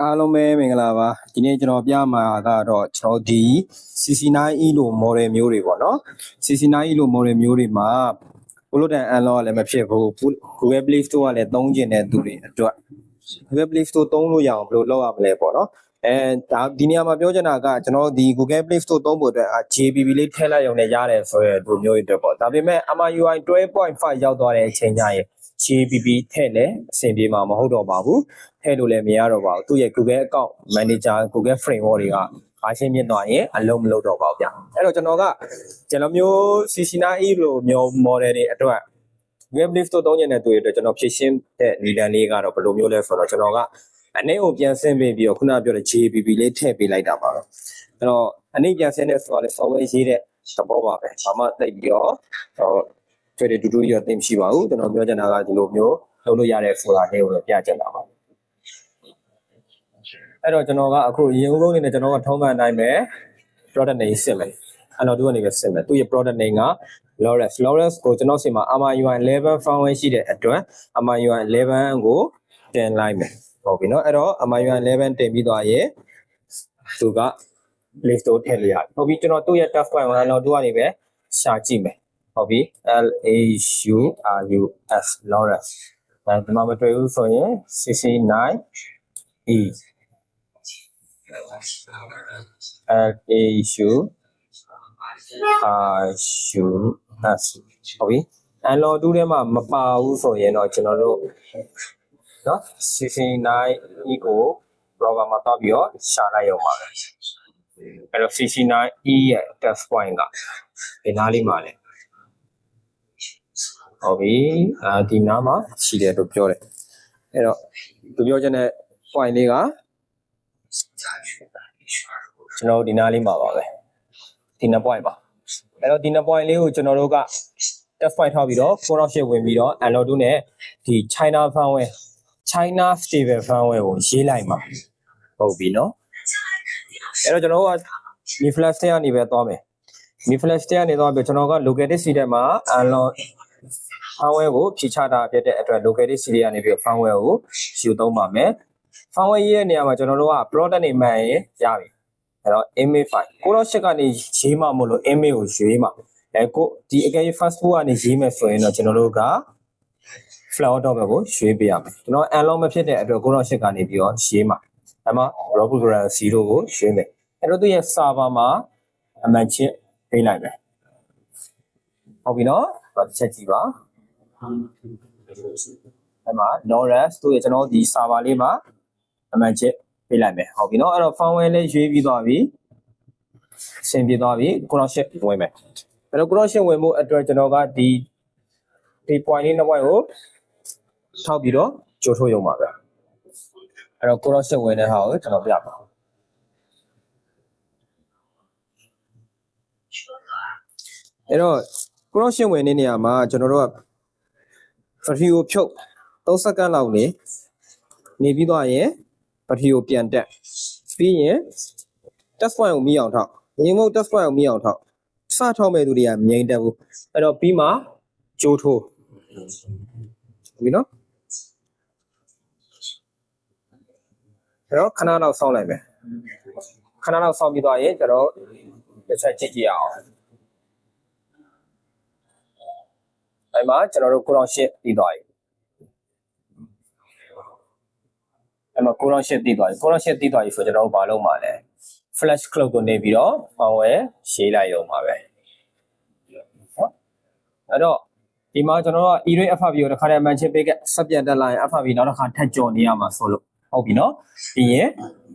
အားလုံးပဲမင်္ဂလာပါဒီနေ့ကျွန်တော်ပြမှာကတော့ကျွန်တော်ဒီ CC9E လို့ model မျိုးတွေပေါ့နော် CC9E လို့ model မျိုးတွေမှာ bullet and unlock ကလည်းမဖြစ်ဘူး Google Play Store ကလည်းသုံးကျင်တဲ့သူတွေအတွက် Google Play Store သုံးလို့ရအောင်ဘယ်လိုလုပ်ရမလဲပေါ့နော်ဒါဒီနေရာမှာပြောချင်တာကကျွန်တော်ဒီ Google Play Store သုံးဖို့အတွက် JPP လေးထည့်လိုက်ရုံနဲ့ရတယ်ဆိုရယ်ဒီမျိုးတွေအတွက်ပေါ့ဒါပေမဲ့ MIUI 12.5 ရောက်သွားတဲ့အချိန်ကျရင် JPP ထည့်လဲအဆင်ပြေမှာမဟုတ်တော့ပါဘူးထည့်လို့လည်းမရတော့ပါဘူးသူရဲ့ Google Account Manager Google Framework တွေကအားရှင်းမြင့်သွားရင်အလုံးမလုပ်တော့ပါဘူးဗျအဲ့တော့ကျွန်တော်မျိုး CC9E လို့မျိုး model တွေအတွက် Google Play Store သုံးကျင်တဲ့သူတွေအတွက်ကျွန်တော်ဖြည့်ရှင်းတဲ့နည်းလမ်းလေးကတော့ဘယ်လိုမျိုးလဲဆိုတော့ကျွန်တော်အနေကိုပြန်ဆင်းပေးပြီးတော့ခုနပြောတဲ့ JPP လေးထည့်ပေးလိုက်တာပါပဲအဲ့တော့အနေပြန်ဆင်းတဲ့ဆိုတာလေ software ရေးတဲ့သဘောပါပဲဘာမှသိပြီးတော့တွေ့တဲ့တူတူရသိမရှိပါဘူးကျွန်တော်ပြောချင်တာကဒီလိုမျိုးလုပ်လို့ရတဲ့ဆိုတာလေးကိုပြချင်တာပါအဲ့တော့ကျွန်တော်ကအခုရင်ဦးကုန်းနေနဲ့ကျွန်တော်ကထုံးမှန်တိုင်းပဲ product name စစ်မယ်အဲ့တော့သူကနေပဲစစ်မယ်သူရဲ့ product name က Lawrence ကိုကျွန်တော်စီမှာ MIUI 11 firmware ရှိတဲ့အတွက် MIUI 11ကိုတင်လိုက်မယ်ဟုတ်ပြီနော်အဲ့တော့ MIUI 11တင်ပြီးသွားရင်သူက Play Store ထည့်လို့ရတယ်ဟုတ်ပြီကျွန်တော်သူ့ရဲ့ touch point ကိုတော့သူကနေပဲရှာကြည့်မယ်ဟုတ်ပြီ LAURUS Lawrence ဒီမှာမတွေ့ဘူးဆိုရင် CC9E LAURUS ဟုတ်ပြီ unlock 2ထဲမှာမပါဘူးဆိုရင်တော့ကျွန်တော်တို့နော် CC9E ကို program မှာတောက်ပြီးတော့ရှာလိုက်ရုံပါပဲအဲ့တော့ CC9E ရဲ့ test point ကဒီနားလေးမှာလဲဟုတ်ပြီဒီနားမှာရှိတယ်လို့ပြောတယ်အဲ့တော့သူပြောချင်တဲ့ point လေးကကျွန်တော်ဒီနားလေးမှာပါပဲဒီနှစ် point ပါအဲ့တော့ဒီနှစ် point လေးကိုကျွန်တော်တို့က test point ထောက်ပြီးတော့ Photoshop ဝင်ပြီးတော့ unlock 2နဲ့ဒီ China firmware China stable firmware ကိုရေးလိုက်မှာဟုတ်ပြီနော်အဲ့တော့ကျွန်တော်က Mi Flash ထဲကနေပဲသွားမယ် Mi Flash ထဲကနေသွားပြီးကျွန်တော်က located CD မှာ unlock firmware ကိုဖြည့်ချတာဖြစ်တဲ့အတွက် located CD ကနေပြီး firmware ကိုယူသုံးပါမယ် firmware ရေးတဲ့နေရာမှာကျွန်တော်တို့က product နေမှန်ရင်ရပြီအဲ့တော့ image file 9.8ကနေရေးမှမလို့ image ကိုရွေးမှာကိုဒီအကယ်၍ fast food ကနေရေးမယ်ဆိုရင်တော့ကျွန်တော်တို့က flower dot ကိုရွေးပေးရမယ်ကျွန်တော် unlock မဖြစ်တဲ့အတွက် 9.8ကနေပြီးတော့ရေးမှာအဲ့မှာ raw program 0ကိုရွေးမယ်အဲ့တော့သူရဲ့ server မှာအမှန်ချင်းပေးလိုက်မယ်ဟုတ်ပြီနော်ချက်ကြည့်ပါအဲ့မှာ Lawrence သူရဲ့ကျွန်တော်ဒီ server လေးမှာအမှန်ချင်းပေးလိုက်မယ်ဟုတ်ပြီနော်အဲ့တော့ firmware လေးရွေးပြီးသွားပြီအဆင်ပြေသွားပြီ 9.8 ဝင်မယ်အဲ့တော့ 9.8 ဝင်မှုအတွက်ကျွန်တော်ကဒီ point လေးနှစ် point ကိုထောက်ပြီးတော့ကြိုထုတ်ရုံပါပဲအဲ့တော့ 9.8 ဝင်တဲ့ဟာကိုကျွန်တော်ပြပါအဲ့တော့ 9.8 ဝင်တဲ့နေရာမှာကျွန်တော်တို့က battery ကိုဖြုတ်3စက္ကန့်လောက်နေပြီးသွားရင် battery ကိုပြန်တက်ပြီးရင် test point ကိုမိအောင်ထောက်ငြိမ်မှု test point ကိုမိအောင်ထောက်စထောက်မဲ့သူတွေကငြိမ်တက်ဘူးအဲ့တော့ပြီးမှကြိုးထိုးဟုတ်ပြီနော်အဲ့တော့ခဏလောက်စောင့်လိုက်မယ်ခဏလောက်စောင့်ပြီးသွားရင်ကျွန်တော်တစ်ချက်ကြည့်ကြည့်အောင်အဲ့မှာကျွန်တော်တို့ 9.8 ပြီးသွားပြီအဲ့မှာ 9.8 ပြီးသွားပြီ 9.8 ပြီးသွားပြီဆိုကျွန်တော်တို့ဘာလုပ်မှာလဲ flash clock ကိုနေပြီးတော့ firmware ရေးလိုက်ရုံပါပဲဟုတ်အဲ့တော့ဒီမှာကျွန်တော်တို့က e-ray FRB ကိုတစ်ခါတည်းမှန်ချစ်ပေးခဲ့စက်ပြန်တက်လာရင် FRB နောက်တစ်ခါထပ်ကြော်နေရမှာဆိုလို့ဟုတ်ပြီနော်ပြီးရင်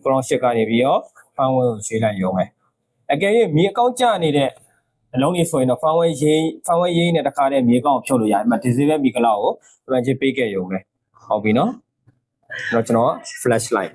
9.8 ကနေပြီးတော့ firmware ကိုရေးလိုက်ရုံပဲအကယ်၍မြေအကောင့်ကျနေတဲ့အလုံးလေးဆိုရင်တော့ firmware ရေးနဲ့တစ်ခါတည်းမြေအကောင့်ကိုဖြုတ်လို့ရတယ်အမှ disable မြေကလောက်ကိုမှန်ချစ်ပေးခဲ့ရုံပဲဟုတ်ပြီနော်တော့ကျွန်တော် flash light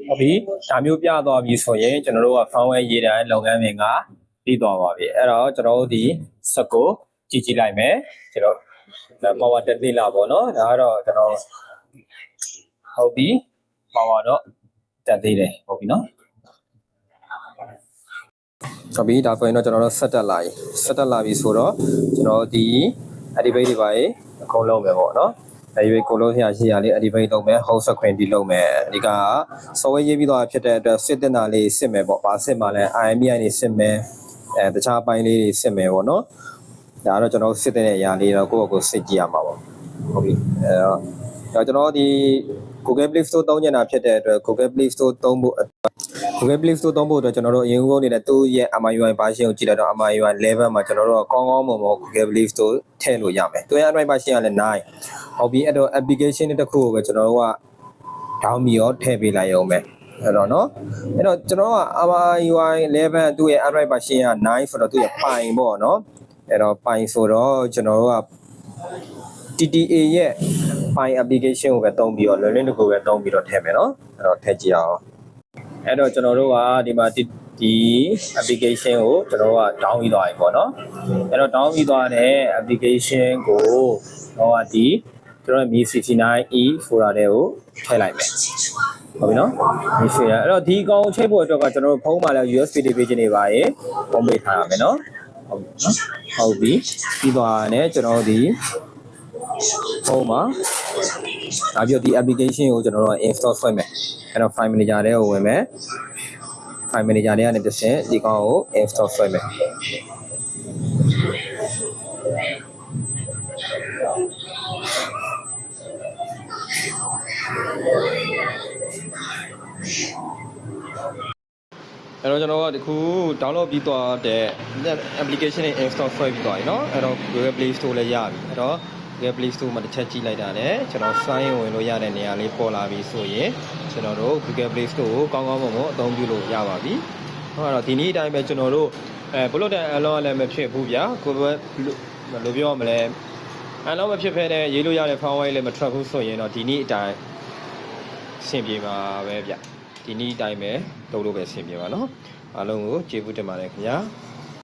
ဟုတ်ပြီဒါမျိုးပြသွားပြီဆိုရင်ကျွန်တော်တို့က firmware ရေးတဲ့လုပ်ငန်းစဉ်က ပြီးသွားပါပြီအဲ့တော့ကျွန်တော်တို့ဒီစက်ကိုကြည့်လိုက်မယ်ကျွန်တော်power တက်သေးလားပေါ့နော်ဒါကတော့ကျွန်တော်ဟုတ်ပြီ power တော့တက်သေးတယ်ဟုတ်ပြီနော်ဟုတ်ပြီဒါဆိုရင်တော့ကျွန်တော်တို့ဆက်တက်လာပြီဆိုတော့ကျွန်တော်ဒီ activate တွေပါအကုန်လုံးပဲပေါ့နော် activate ကိုလုံးဆရာရှိရလေး activate လုပ်မယ် host screen ဒီလုပ်မယ်အဓိက software ရေးပြီးတော့ဖြစ်တဲ့အတွက်စစ်တင်တာလေးစစ်မယ်ပေါ့ဗာစစ်မှလည်း IMEI နေစစ်မယ်တခြားပိုင်းလေးတွေစစ်မယ်ပေါ့နော်ဒါကတော့ကျွန်တော်စစ်တဲ့အရာလေးတော့ကိုယ့်အကိုစစ်ကြည့်ရမှာပေါ့ဟုတ်ပြီတော့ကျွန်တော်ဒီ Google Play Store သုံးချင်တာဖြစ်တဲ့အတွက် Google Play Store သုံးဖို့အတွက်ကျွန်တော်တို့အရင်ဆုံးနေတဲ့သူ့ရဲ့ MIUI version ကိုကြည့်လိုက်တော့ MIUI 11မှာကျွန်တော်တို့ကောင်းကောင်းမွန်မွန် Google Play Store ထည့်လို့ရမယ်သူရဲ့ Android version ကလည်း9ဟုတ်ပြီအဲ့တော့ application တစ်ခုကိုပဲကျွန်တော်တို့က down ပြီးတော့ထည့်ပေးလိုက်ရုံပဲအဲ့တော့နော်အဲ့တော့ကျွန်တော်က MIUI 11သူ့ရဲ့ Android version က9ဆိုတော့သူ့ရဲ့ပိုင်ပေါ့နော်အဲ့တော့ပိုင်ဆိုတော့ကျွန်တော်တို့က TTA ရဲ့ file application ကိုပဲတုံးပြီးတော့လွယ်လွယ်တကူပဲတုံးပြီးတော့ထည့်မယ်နော်အဲ့တော့ထည့်ကြည့်အောင်အဲ့တော့ကျွန်တော်တို့ကဒီမှာဒီ application ကိုကျွန်တော်တို့က down ပြီးသွားပြီပေါ့နော်အဲ့တော့ down ပြီးသွားတဲ့ application ကိုတော့ဒီကျွန်တော် Mi69E folder တွေကိုထည့်လိုက်မယ်ဟုတ်ပြီနော်ဒီဆိုရအဲ့တော့ဒီကောင်ချိတ်ဖို့အတွက်ကကျွန်တော်တို့ဖုန်းမှာလည်း USB တွေပေးခြင်းတွေပါရေပုံပေးထားရမယ်နော်ဟုတ်ပြီပြီးသွားတယ်ကျွန်တော်ဒီဖုန်းမှာဒါပြီးတော့ဒီ application ကိုကျွန်တော်တို့ install ဆွဲမယ်အဲ့တော့ file manager ထဲကိုဝင်မယ် file manager ထဲကနေတစ်ဆင့်ဒီကောင်ကို install ဆွဲမယ်အဲ့တော့ကျွန်တော်ကဒီခု download ပြီးသွားတဲ့ application နဲ့ install ဆွဲပြီးသွားပြီเนาะအဲ့တော့ Google Play Store လည်းရပြီအဲ့တော့ Google Play Store မှာတစ်ချက်ကြည့်လိုက်တာနဲ့ကျွန်တော် sign in ဝင်လို့ရတဲ့နေရာလေးပေါ်လာပြီဆိုရင်ကျွန်တော်တို့ Google Play Store ကိုကောင်းကောင်းမွန်မွန်အသုံးပြုလို့ရပါပြီဟုတ်အဲ့တော့ဒီနေ့အတိုင်းပဲကျွန်တော်တို့ဘလို့တဲ့အန်လောလည်းမဖြစ်ဘူးဗျာကိုယ်ပဲလို့ပြောရမလဲအန်လောမဖြစ်ဖဲနဲ့ရေးလို့ရတဲ့ firewall လည်းမထွက်ဘူးဆိုရင်တော့ဒီနေ့အတိုင်းအဆင်ပြေပါပဲဗျဒီနေ့အတိုင်းပဲလုပ်လို့ပဲအဆင်ပြေပါเนาะအားလုံးကိုကျေးဇူးတင်ပါတယ်ခင်ဗျာ